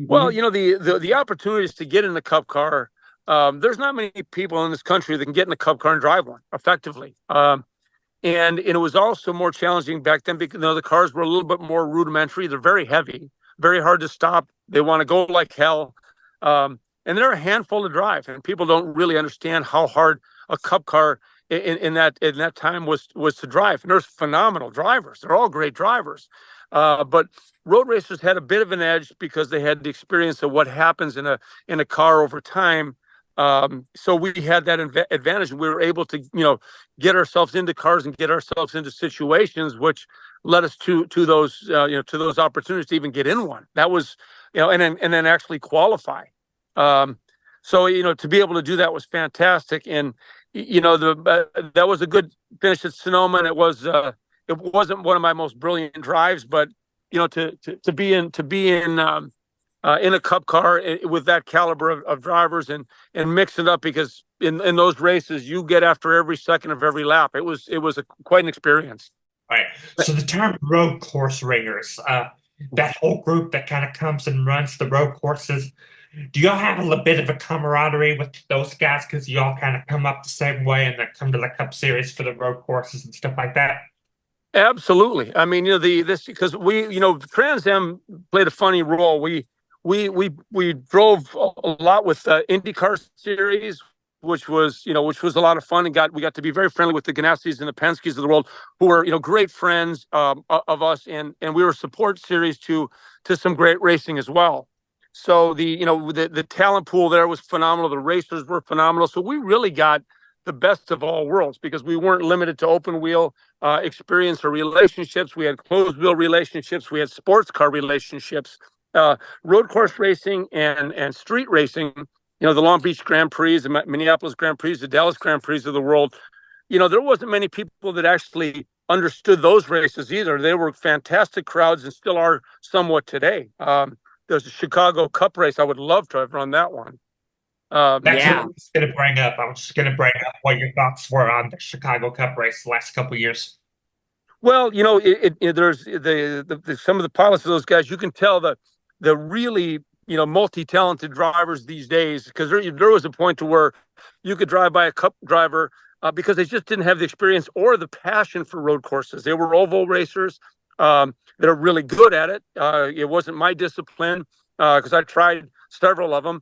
Well, the opportunities to get in the Cup car. There's not many people in this country that can get in a Cup car and drive one effectively. And it was also more challenging back then because the cars were a little bit more rudimentary. They're very heavy, very hard to stop. They want to go like hell. And they're a handful to drive. And people don't really understand how hard a Cup car in that time was to drive. And there's phenomenal drivers. They're all great drivers. But road racers had a bit of an edge because they had the experience of what happens in a car over time. So we had that advantage, and we were able to, get ourselves into cars and get ourselves into situations which led us to those, to those opportunities to even get in one. That was, and then actually qualify. So to be able to do that was fantastic, and that was a good finish at Sonoma. And it wasn't one of my most brilliant drives, but to be in a Cup car with that caliber of drivers and mix it up, because in those races you get after every second of every lap. It was quite an experience. Right. So the term road course ringers, that whole group that kind of comes and runs the road courses, do y'all have a little bit of a camaraderie with those guys because y'all kind of come up the same way and then come to the Cup Series for the road courses and stuff like that? Absolutely. I mean, this because Trans Am played a funny role. We drove a lot with the IndyCar series, which was a lot of fun, and we got to be very friendly with the Ganassis and the Penske's of the world, who were great friends of us, and we were a support series to some great racing as well. So the talent pool there was phenomenal. The racers were phenomenal. So we really got the best of all worlds because we weren't limited to open wheel experience or relationships. We had closed wheel relationships. We had sports car relationships. Road course racing and street racing, the Long Beach Grand Prix, the Minneapolis Grand Prix, the Dallas Grand Prix of the world, there wasn't many people that actually understood those races either. They were fantastic crowds and still are somewhat today. There's a Chicago Cup race. I would love to have run that one. That's what I Yeah. was going to bring up. I was just going to bring up what your thoughts were on the Chicago Cup race the last couple of years. Well, there's some of the pilots of those guys. You can tell that the really multi-talented drivers these days, because there was a point to where you could drive by a Cup driver because they just didn't have the experience or the passion for road courses. They were oval racers that are really good at it. It wasn't my discipline because I tried several of them.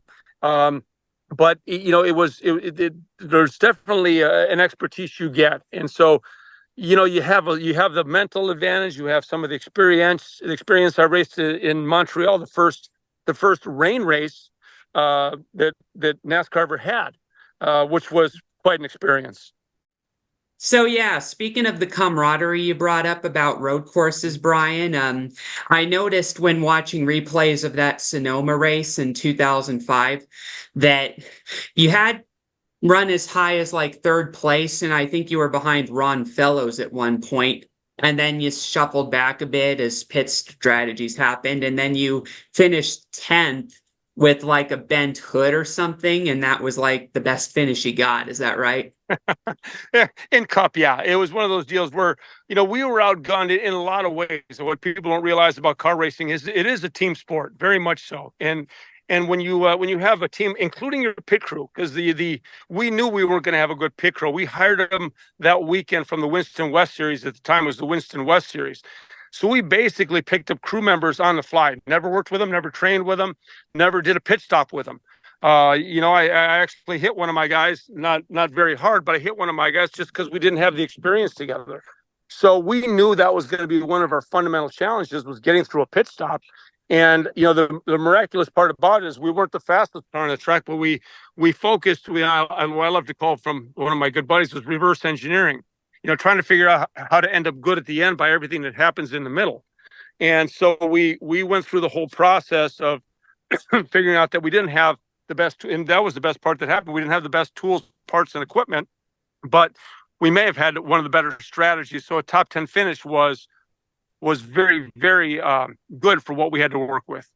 But there's definitely an expertise you get, and so you have the mental advantage. You have some of the experience. The experience I raced in Montreal, the first rain race that NASCAR ever had, which was quite an experience. So yeah, speaking of the camaraderie you brought up about road courses, Brian, I noticed when watching replays of that Sonoma race in 2005 that you had run as high as like third place, and I think you were behind Ron Fellows at one point, and then you shuffled back a bit as pit strategies happened, and then you finished 10th with like a bent hood or something, and that was like the best finish you got. Is that right? In Cup, yeah, it was one of those deals where we were outgunned in a lot of ways. And what people don't realize about car racing is it is a team sport, very much so. And when you have a team, including your pit crew, because we knew we weren't going to have a good pit crew. We hired them that weekend from the Winston West Series. At the time, it was the Winston West Series. So we basically picked up crew members on the fly. Never worked with them, never trained with them, never did a pit stop with them. I actually hit one of my guys, not very hard, but I hit one of my guys just because we didn't have the experience together. So we knew that was going to be one of our fundamental challenges, was getting through a pit stop. And the miraculous part about it is we weren't the fastest car on the track, but we focused. What I love to call from one of my good buddies was reverse engineering. Trying to figure out how to end up good at the end by everything that happens in the middle. And so we went through the whole process of figuring out that we didn't have the best, and that was the best part that happened. We didn't have the best tools, parts, and equipment, but we may have had one of the better strategies. So a top 10 finish was very, very good for what we had to work with.